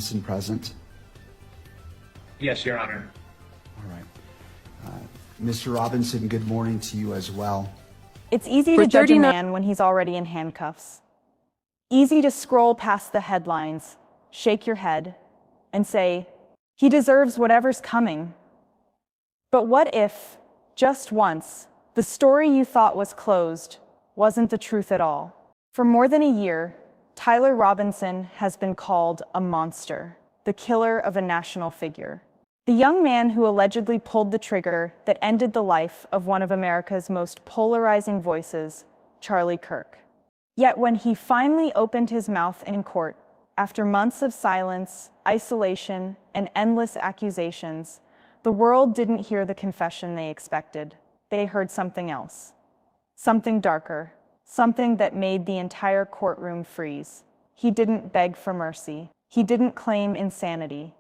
Robinson present? Yes, Your Honor. All right. Mr. Robinson, good morning to you as well. It's easy to judge a man when he's already in handcuffs. Easy to scroll past the headlines, shake your head, and say, he deserves whatever's coming. But what if, just once, the story you thought was closed wasn't the truth at all? For more than a year, Tyler Robinson has been called a monster, the killer of a national figure. The young man who allegedly pulled the trigger that ended the life of one of America's most polarizing voices, Charlie Kirk. Yet when he finally opened his mouth in court, after months of silence, isolation, and endless accusations, the world didn't hear the confession they expected. They heard something else. Something darker. Something that made the entire courtroom freeze. He didn't beg for mercy. He didn't claim insanity.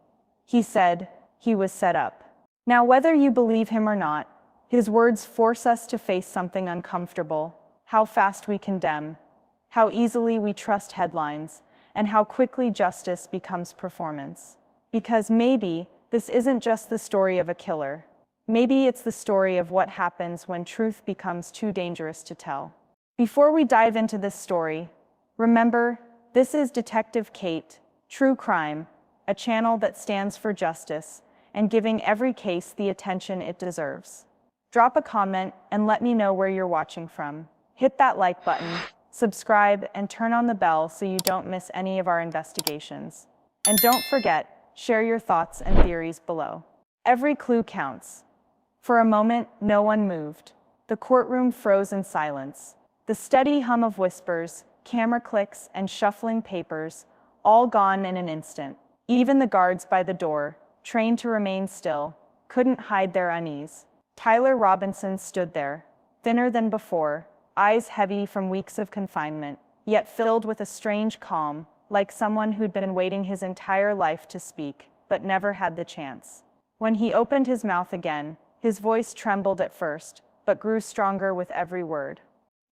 He said he was set up. Now, whether you believe him or not, his words force us to face something uncomfortable: how fast we condemn, how easily we trust headlines, and how quickly justice becomes performance. Because maybe this isn't just the story of a killer. Maybe it's the story of what happens when truth becomes too dangerous to tell. Before we dive into this story, remember, this is Detective Kate, True Crime, a channel that stands for justice and giving every case the attention it deserves. Drop a comment and let me know where you're watching from. Hit that like button, subscribe, and turn on the bell so you don't miss any of our investigations. And don't forget, share your thoughts and theories below. Every clue counts. For a moment, no one moved. The courtroom froze in silence. The steady hum of whispers, camera clicks, and shuffling papers, all gone in an instant. Even the guards by the door, trained to remain still, couldn't hide their unease. Tyler Robinson stood there, thinner than before, eyes heavy from weeks of confinement, yet filled with a strange calm, like someone who'd been waiting his entire life to speak, but never had the chance. When he opened his mouth again, his voice trembled at first, but grew stronger with every word.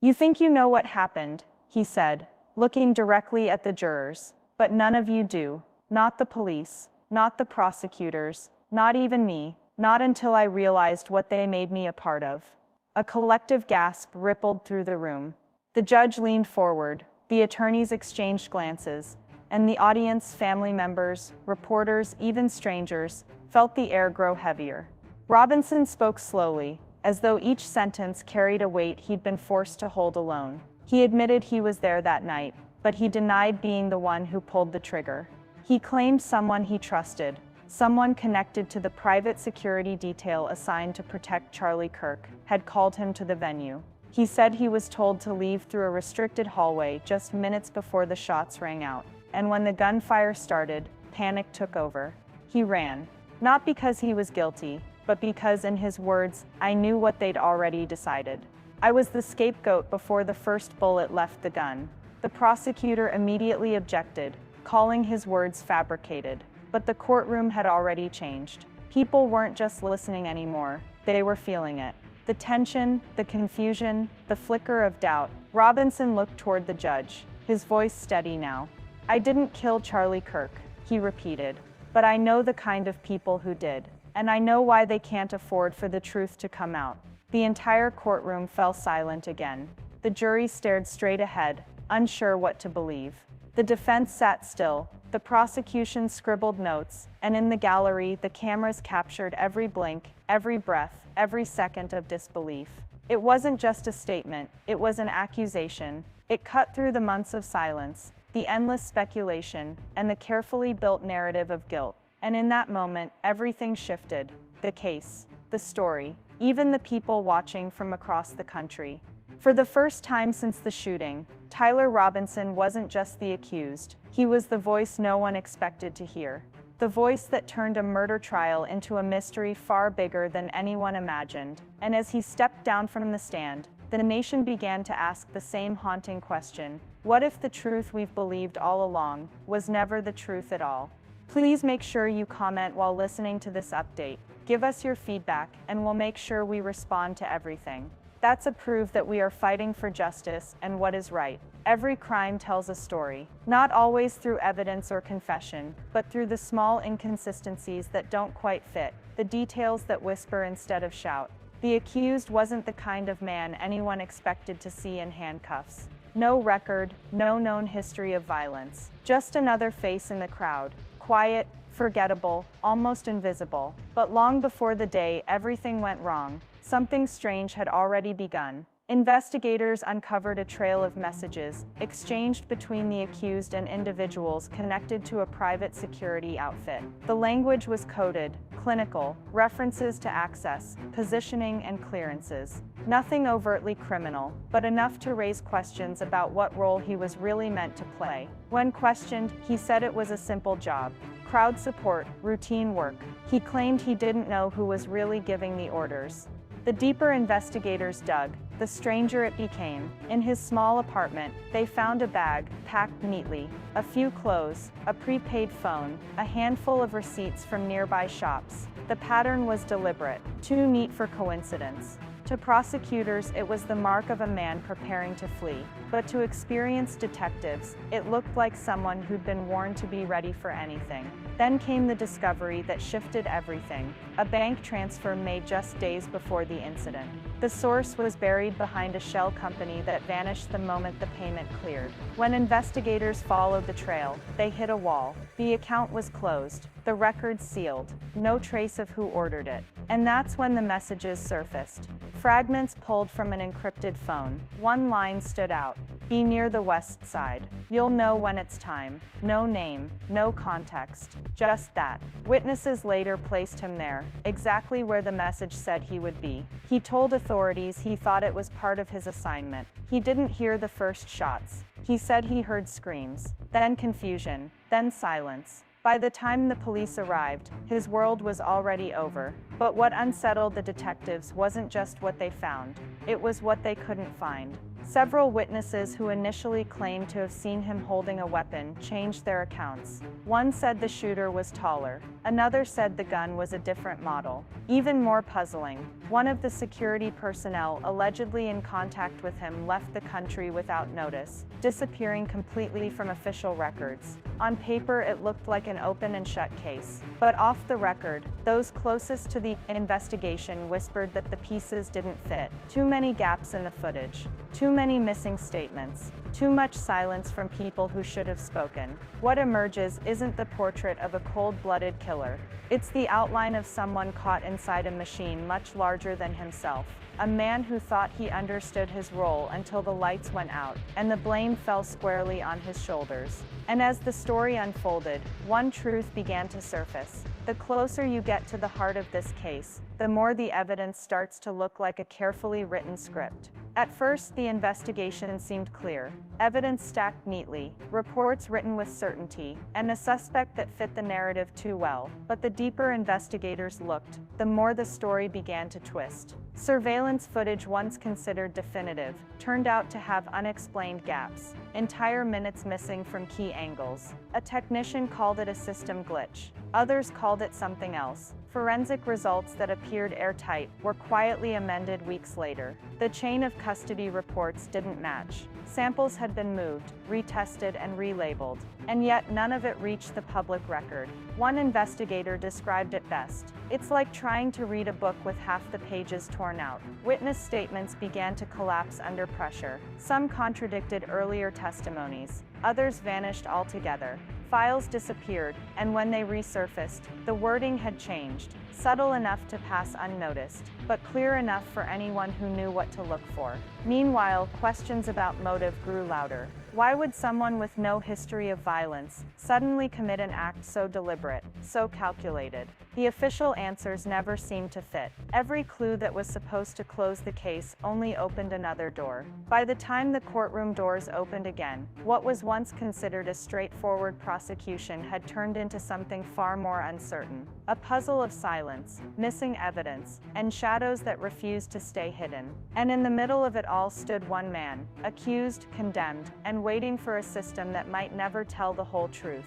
"You think you know what happened," he said, looking directly at the jurors, "but none of you do. Not the police, not the prosecutors, not even me, not until I realized what they made me a part of." A collective gasp rippled through the room. The judge leaned forward, the attorneys exchanged glances, and the audience, family members, reporters, even strangers, felt the air grow heavier. Robinson spoke slowly, as though each sentence carried a weight he'd been forced to hold alone. He admitted he was there that night, but he denied being the one who pulled the trigger. He claimed someone he trusted, someone connected to the private security detail assigned to protect Charlie Kirk, had called him to the venue. He said he was told to leave through a restricted hallway just minutes before the shots rang out, and when the gunfire started, panic took over. He ran, not because he was guilty, but because, in his words, "I knew what they'd already decided. I was the scapegoat before the first bullet left the gun." The prosecutor immediately objected, calling his words fabricated. But the courtroom had already changed. People weren't just listening anymore, they were feeling it. The tension, the confusion, the flicker of doubt. Robinson looked toward the judge, his voice steady now. "I didn't kill Charlie Kirk," he repeated, "but I know the kind of people who did. And I know why they can't afford for the truth to come out." The entire courtroom fell silent again. The jury stared straight ahead, unsure what to believe. The defense sat still, the prosecution scribbled notes, and in the gallery, the cameras captured every blink, every breath, every second of disbelief. It wasn't just a statement, it was an accusation. It cut through the months of silence, the endless speculation, and the carefully built narrative of guilt. And in that moment, everything shifted. The case, the story, even the people watching from across the country. For the first time since the shooting, Tyler Robinson wasn't just the accused. He was the voice no one expected to hear. The voice that turned a murder trial into a mystery far bigger than anyone imagined. And as he stepped down from the stand, the nation began to ask the same haunting question: what if the truth we've believed all along was never the truth at all? Please make sure you comment while listening to this update. Give us your feedback, and we'll make sure we respond to everything. That's a proof that we are fighting for justice and what is right. Every crime tells a story, not always through evidence or confession, but through the small inconsistencies that don't quite fit, the details that whisper instead of shout. The accused wasn't the kind of man anyone expected to see in handcuffs. No record, no known history of violence. Just another face in the crowd. Quiet, forgettable, almost invisible. But long before the day everything went wrong, something strange had already begun. Investigators uncovered a trail of messages exchanged between the accused and individuals connected to a private security outfit. The language was coded, clinical, references to access, positioning, and clearances. Nothing overtly criminal, but enough to raise questions about what role he was really meant to play. When questioned, he said it was a simple job. Crowd support, routine work. He claimed he didn't know who was really giving the orders. The deeper investigators dug, the stranger it became. In his small apartment, they found a bag, packed neatly, a few clothes, a prepaid phone, a handful of receipts from nearby shops. The pattern was deliberate, too neat for coincidence. To prosecutors, it was the mark of a man preparing to flee. But to experienced detectives, it looked like someone who'd been warned to be ready for anything. Then came the discovery that shifted everything: a bank transfer made just days before the incident. The source was buried behind a shell company that vanished the moment the payment cleared. When investigators followed the trail, they hit a wall. The account was closed, the records sealed, no trace of who ordered it. And that's when the messages surfaced. Fragments pulled from an encrypted phone. One line stood out: "Be near the west side. You'll know when it's time." No name, no context, just that. Witnesses later placed him there, exactly where the message said he would be. He told authorities he thought it was part of his assignment. He didn't hear the first shots. He said he heard screams, then confusion, then silence. By the time the police arrived, his world was already over. But what unsettled the detectives wasn't just what they found, it was what they couldn't find. Several witnesses who initially claimed to have seen him holding a weapon changed their accounts. One said the shooter was taller. Another said the gun was a different model. Even more puzzling, one of the security personnel allegedly in contact with him left the country without notice, disappearing completely from official records. On paper, it looked like an open and shut case. But off the record, those closest to the investigation whispered that the pieces didn't fit. Too many gaps in the footage. Too many missing statements. Too much silence from people who should have spoken. What emerges isn't the portrait of a cold-blooded killer. It's the outline of someone caught inside a machine much larger than himself. A man who thought he understood his role until the lights went out, and the blame fell squarely on his shoulders. And as the story unfolded, one truth began to surface. The closer you get to the heart of this case, the more the evidence starts to look like a carefully written script. At first, the investigation seemed clear. Evidence stacked neatly, reports written with certainty, and a suspect that fit the narrative too well. But the deeper investigators looked, the more the story began to twist. Surveillance footage once considered definitive turned out to have unexplained gaps, entire minutes missing from key angles. A technician called it a system glitch. Others called it something else. Forensic results that appeared airtight were quietly amended weeks later. The chain of custody reports didn't match. Samples had been moved, retested, and relabeled, and yet none of it reached the public record. One investigator described it best: "It's like trying to read a book with half the pages torn out." Witness statements began to collapse under pressure. Some contradicted earlier testimonies. Others vanished altogether. Files disappeared, and when they resurfaced, the wording had changed, subtle enough to pass unnoticed, but clear enough for anyone who knew what to look for. Meanwhile, questions about motive grew louder. Why would someone with no history of violence suddenly commit an act so deliberate, so calculated? The official answers never seemed to fit. Every clue that was supposed to close the case only opened another door. By the time the courtroom doors opened again, what was once considered a straightforward prosecution had turned into something far more uncertain. A puzzle of silence, missing evidence, and shadows that refused to stay hidden. And in the middle of it all stood one man, accused, condemned, and waiting for a system that might never tell the whole truth.